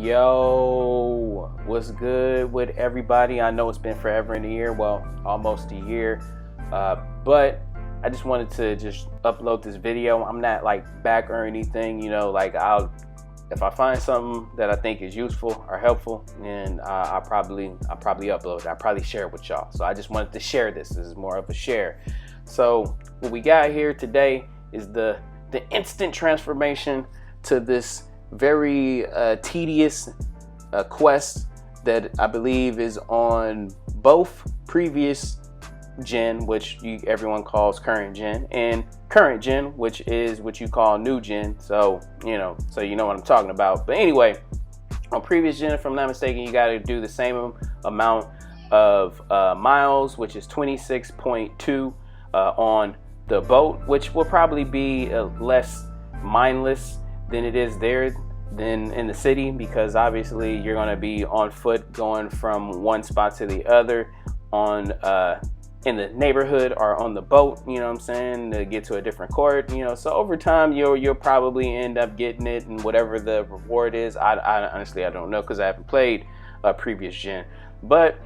Yo, what's good with everybody? I know it's been forever in a year, well, almost a year, but I just wanted to just upload this video. I'm not like back or anything, like if I find something that I think is useful or helpful, then I'll probably upload it. I'll probably share it with y'all. So I just wanted to share this. This is more of a share. So what we got here today is the instant transformation to this very tedious quest that I believe is on both previous gen, which everyone calls current gen, and current gen, which is what you call new gen. So you know what I'm talking about. But anyway, on previous gen, if I'm not mistaken, you got to do the same amount of miles, which is 26.2 on the boat, which will probably be less mindless than it is there than in the city, because obviously you're going to be on foot going from one spot to the other on in the neighborhood or on the boat, you know what I'm saying, to get to a different court, so over time you'll probably end up getting it, and whatever the reward is, I honestly don't know, because I haven't played a previous gen. But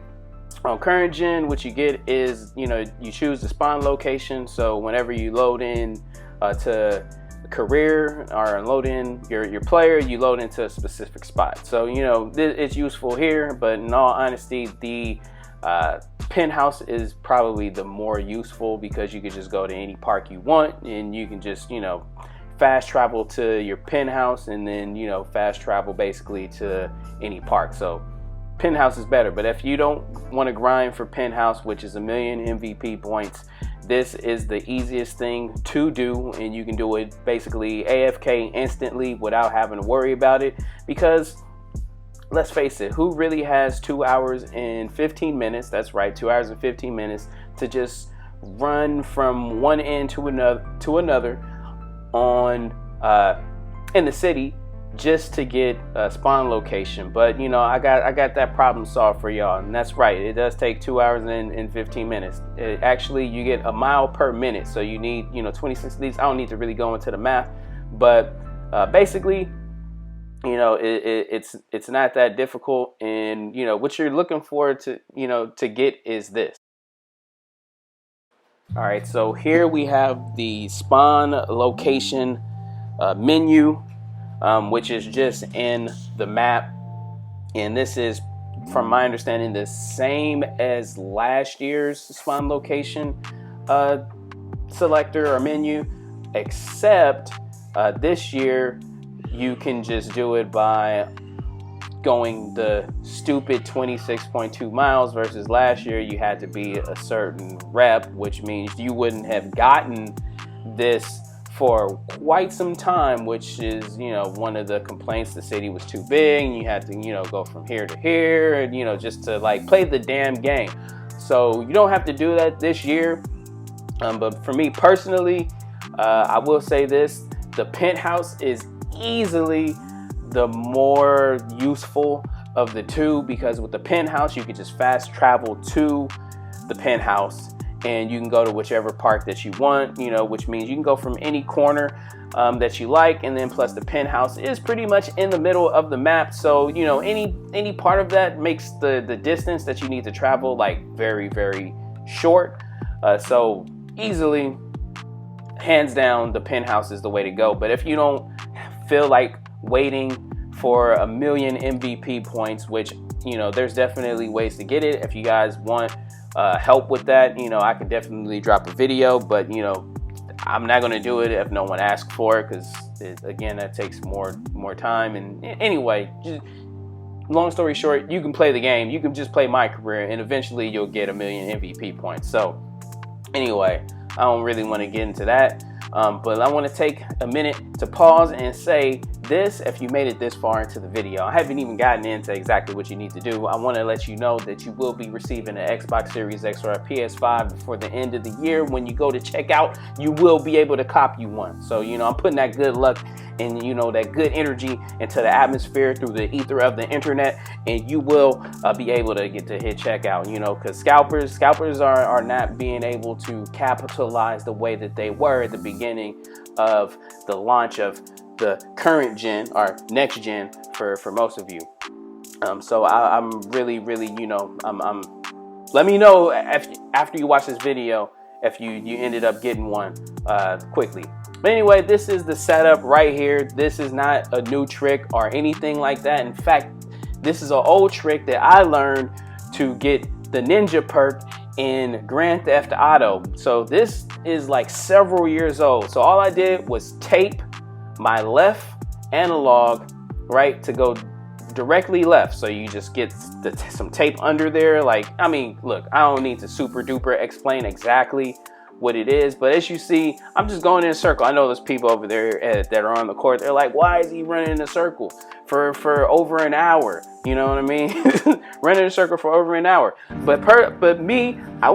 on current gen, what you get is you choose the spawn location. So whenever you load in to career or load in your player, you load into a specific spot. So it's useful here, but in all honesty, the penthouse is probably the more useful, because you can just go to any park you want, and you can just fast travel to your penthouse, and then fast travel basically to any park. So penthouse is better. But if you don't want to grind for penthouse, which is 1,000,000 MVP points, this is the easiest thing to do, and you can do it basically AFK instantly without having to worry about it. Because let's face it, who really has 2 hours and 15 minutes, that's right, 2 hours and 15 minutes, to just run from one end to another on in the city just to get a spawn location? But I got that problem solved for y'all, and that's right, it does take 2 hours and 15 minutes. Actually, you get a mile per minute, so you need 26 of these. I don't need to really go into the math, but basically it's not that difficult, and what you're looking for to get is this. All right, so here we have the spawn location menu, which is just in the map, and this is, from my understanding, the same as last year's spawn location selector or menu, except this year you can just do it by going the stupid 26.2 miles, versus last year you had to be a certain rep, which means you wouldn't have gotten this for quite some time, which is one of the complaints. The city was too big, and you had to go from here to here, and just to like play the damn game. So you don't have to do that this year. But for me personally, I will say this: the penthouse is easily the more useful of the two, because with the penthouse you can just fast travel to the penthouse, and you can go to whichever park that you want, which means you can go from any corner that you like. And then plus the penthouse is pretty much in the middle of the map, so any part of that makes the distance that you need to travel like very, very short. So easily, hands down, the penthouse is the way to go. But if you don't feel like waiting for 1,000,000 MVP points, which there's definitely ways to get it. If you guys want help with that, I can definitely drop a video, but I'm not going to do it if no one asks for it, because again, that takes more time. And anyway, just long story short, you can play the game, you can just play my career, and eventually you'll get 1,000,000 MVP points. So anyway, I don't really want to get into that, but I want to take a minute to pause and say this. If you made it this far into the video, I haven't even gotten into exactly what you need to do. I want to let you know that you will be receiving an Xbox Series X or a PS5 before the end of the year. When you go to checkout, you will be able to cop you one. So I'm putting that good luck and that good energy into the atmosphere through the ether of the internet, and you will be able to hit checkout, because scalpers are not being able to capitalize the way that they were at the beginning of the launch of the current gen or next gen for most of you. So I'm really, you know, let me know if, after you watch this video, if you ended up getting one quickly. But anyway, this is the setup right here. This is not a new trick or anything like that. In fact, this is an old trick that I learned to get the ninja perk in Grand Theft Auto. So this is like several years old. So all I did was tape my left analog, right, to go directly left. So you just get some tape under there. Like, I mean, look, I don't need to super duper explain exactly what it is, but as you see, I'm just going in a circle. I know there's people over there that are on the court. They're like, why is he running in a circle for over an hour? You know what I mean? Running in a circle for over an hour. But me, I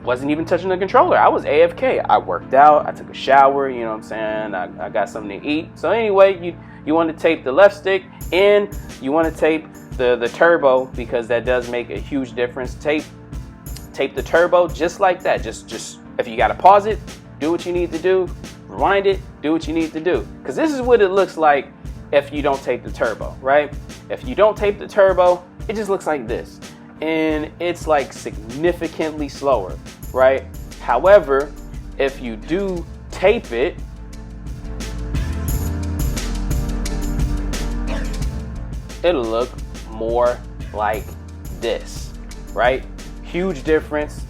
wasn't even touching the controller. I was AFK. I worked out. I took a shower. You know what I'm saying? I got something to eat. So anyway, you want to tape the left stick and you want to tape the turbo, because that does make a huge difference. Tape the turbo just like that. Just if you got to pause it, do what you need to do. Rewind it, do what you need to do. Because this is what it looks like if you don't tape the turbo, right? If you don't tape the turbo, it just looks like this. And it's like significantly slower, right? However, if you do tape it, it'll look more like this, right? Huge difference.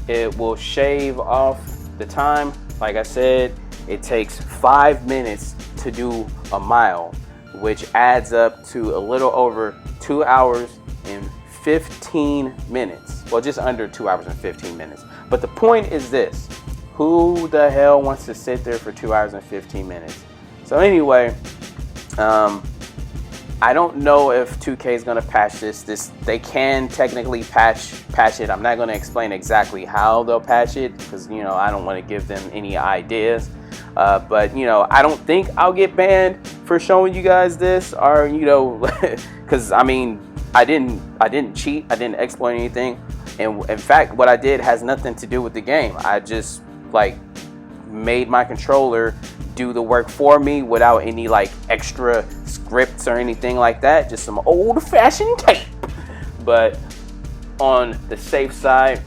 It will shave off the time. Like I said, it takes 5 minutes to do a mile, which adds up to a little over 2 hours and 15 minutes. Well, just under 2 hours and 15 minutes. But the point is this: who the hell wants to sit there for 2 hours and 15 minutes? So anyway, I don't know if 2K is going to patch this. They can technically patch it. I'm not going to explain exactly how they'll patch it, because, you know, I don't want to give them any ideas. But, you know, I don't think I'll get banned for showing you guys this, or, you know, because I mean, I didn't cheat. I didn't exploit anything. And in fact, what I did has nothing to do with the game. I just like made my controller do the work for me without any like extra scripts or anything like that. Just some old-fashioned tape. But on the safe side,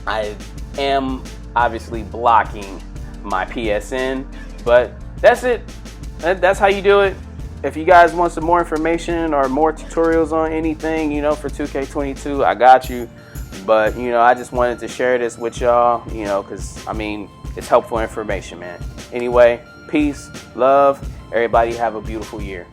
I am obviously blocking my PSN. But that's it. That's how you do it. If you guys want some more information or more tutorials on anything, you know, for 2K22, I got you. But, you know, I just wanted to share this with y'all, you know, because, I mean, it's helpful information, man. Anyway, peace, love. Everybody have a beautiful year.